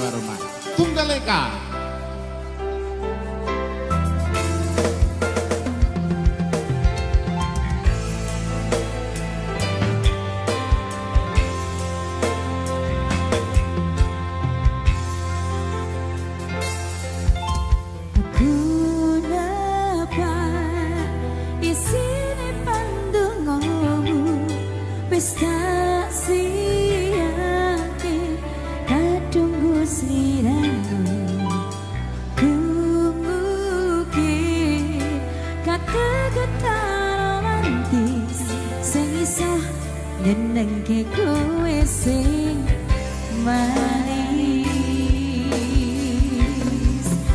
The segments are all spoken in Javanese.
Rumah Tunggal Eka. Tak siake kadungku sliramu kumuki kata getar romantis sing iso nyenengke kowe sing manis.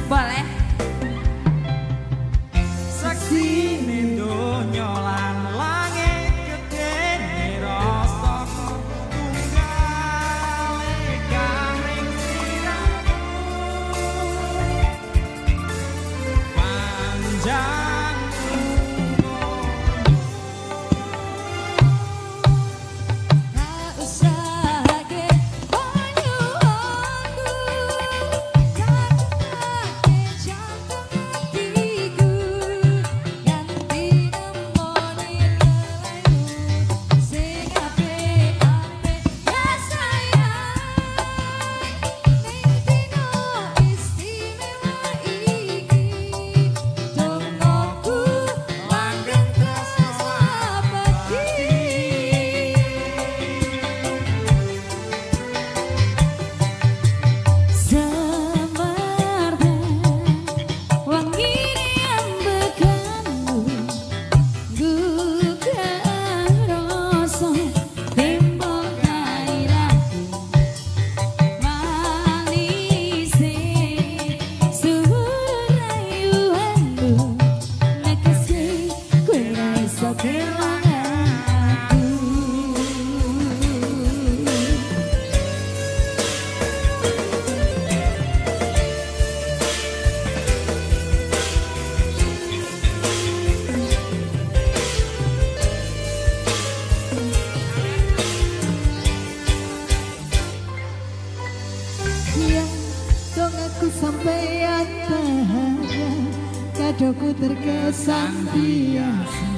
Boleh saksi donya lan langit gedene rasa tunggal garing sliramu panjang tak usah lagi menyuapku kata-kata jantung hatiku ganti nemoni kelayu sing ape-ape ya sayang ning dina istimewa iki tungguku langgeng tresno abadi. Semardan wangi ambekanmu gugah rasa tembok gairahku manise suara rayuanmu nekesi kowe ra iso kelangan aku. Ya, dong aku sampean bahagia kadoku terkesan biasa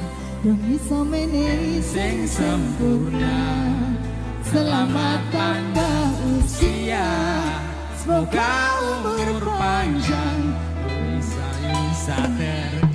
dong iso menehi sing sempurna. Selamat tambah usia, semoga umur panjang bisa ter